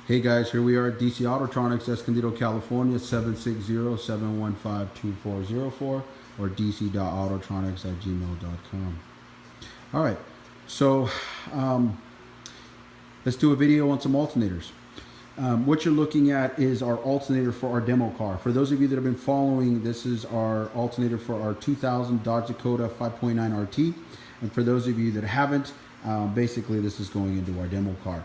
Hey guys, here we are at DC Autotronics, Escondido, California, 760-715-2404 or dc.autotronics@gmail.com. All right, so let's do a video on some alternators. What you're looking at is our alternator for our demo car. For those of you that have been following, this is our alternator for our 2000 Dodge Dakota 5.9 RT. And for those of you that haven't, basically this is going into our demo car.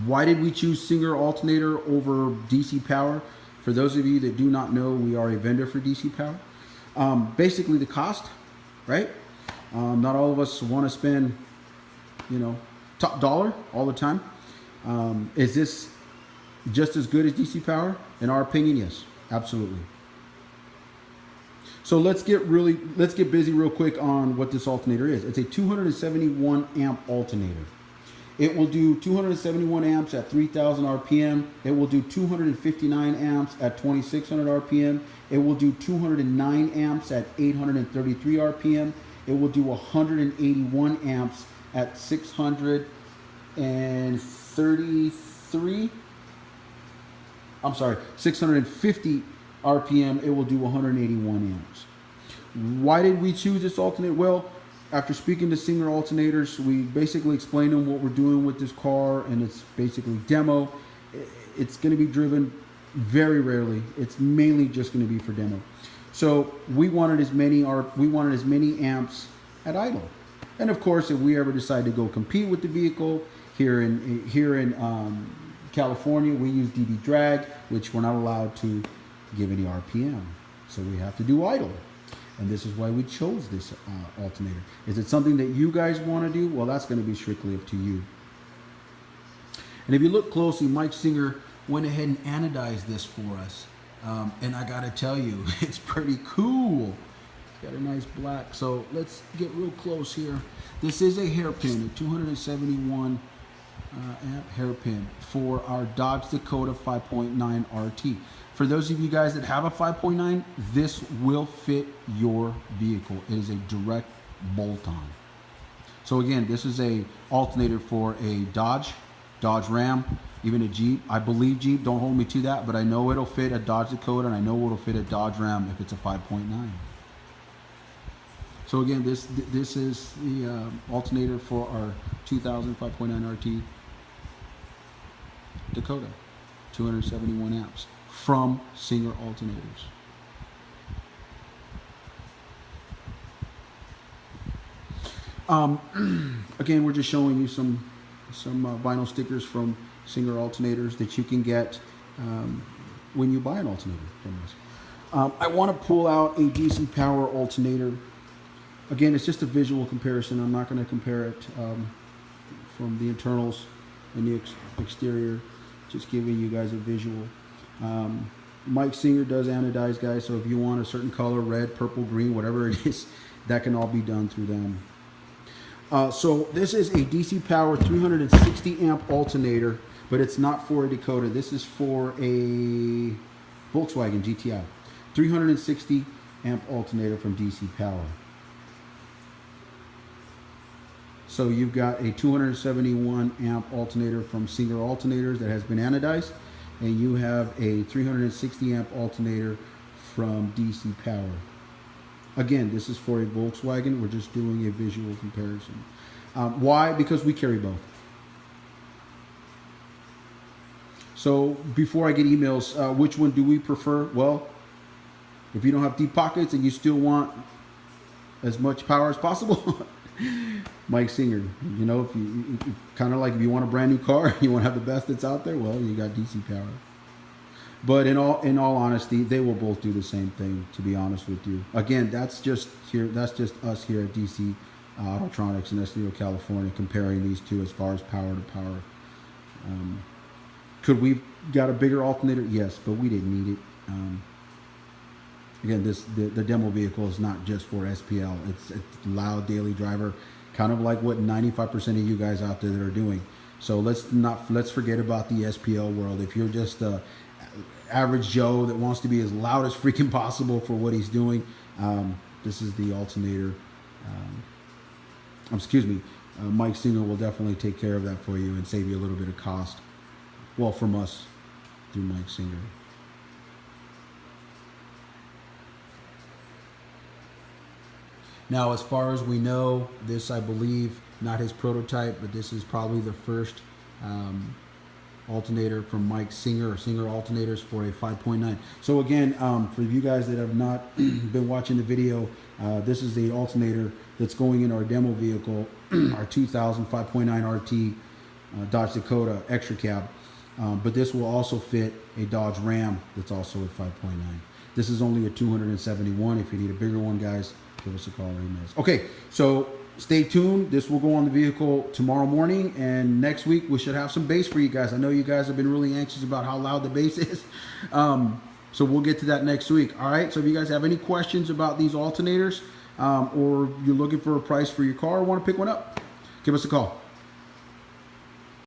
Why did we choose Singer alternator over DC Power? For those of you that do not know, we are a vendor for DC Power. Basically the cost, right? Not all of us want to spend, top dollar all the time. Is this just as good as DC Power? In our opinion, yes, absolutely. So let's get busy real quick on what this alternator is. It's a 271 amp alternator. It will do 271 amps at 3,000 RPM. It will do 259 amps at 2,600 RPM. It will do 209 amps at 833 RPM. It will do 181 amps at 633. 650 RPM. It will do 181 amps. Why did we choose this alternator? Well, after speaking to Singer alternators, we basically explained them what we're doing with this car, and it's basically demo. It's going to be driven very rarely. It's mainly just going to be for demo. So we wanted as many amps at idle. And of course, if we ever decide to go compete with the vehicle here in California, we use DB drag, which we're not allowed to give any RPM. So we have to do idle. And this is why we chose this alternator. Is it something that you guys want to do? Well, that's going to be strictly up to you. And if you look closely, Mike Singer went ahead and anodized this for us. And I got to tell you, it's pretty cool. It's got a nice black. So let's get real close here. This is a hairpin, a 271 amp hairpin for our Dodge Dakota 5.9 RT. For those of you guys that have a 5.9, this will fit your vehicle. It is a direct bolt-on. So again, this is a alternator for a Dodge Ram, even a Jeep. I believe Jeep, don't hold me to that, but I know it'll fit a Dodge Dakota, and I know it'll fit a Dodge Ram if it's a 5.9. So again, this is the alternator for our 2000 5.9 RT Dakota, 271 amps. From Singer alternators. Again, we're just showing you some vinyl stickers from Singer alternators that you can get when you buy an alternator from us. I want to pull out a DC Power alternator. Again, it's just a visual comparison. I'm not going to compare it from the internals and the exterior. Just giving you guys a visual. Mike Singer does anodize, guys, so if you want a certain color, red, purple, green, whatever it is, that can all be done through them. So this is a DC Power 360 amp alternator, but it's not for a Dakota. This is for a Volkswagen GTI. 360 amp alternator from DC Power. So you've got a 271 amp alternator from Singer alternators that has been anodized. And you have a 360 amp alternator from DC Power. Again, this is for a Volkswagen. We're just doing a visual comparison. Why? Because we carry both. So before I get emails, which one do we prefer? Well, if you don't have deep pockets and you still want as much power as possible, Mike Singer. If you kind of like if you want a brand new car, you want to have the best that's out there, well, you got DC Power. But in all honesty, they will both do the same thing, to be honest with you. Again, that's just us here at DC Autotronics in Escondido, California, comparing these two as far as power to power. Could we got a bigger alternator? Yes, but we didn't need it. Again, the demo vehicle is not just for SPL. It's a loud daily driver, kind of like what 95% of you guys out there that are doing. So let's forget about the SPL world. If you're just a average Joe that wants to be as loud as freaking possible for what he's doing, this is the alternator. Mike Singer will definitely take care of that for you and save you a little bit of cost. Well, from us through Mike Singer. Now, as far as we know, this, I believe, not his prototype, but this is probably the first alternator from Mike Singer, or Singer alternators, for a 5.9. So again, for you guys that have not been watching the video, this is the alternator that's going in our demo vehicle, our 2000 5.9 RT Dodge Dakota extra cab. But this will also fit a Dodge Ram that's also at 5.9. This is only a 271. If you need a bigger one, guys, give us a call or email us. Okay, so stay tuned. This will go on the vehicle tomorrow morning, and next week we should have some bass for you guys. I know you guys have been really anxious about how loud the bass is. So we'll get to that next week. All right, so if you guys have any questions about these alternators, or you're looking for a price for your car or want to pick one up, give us a call.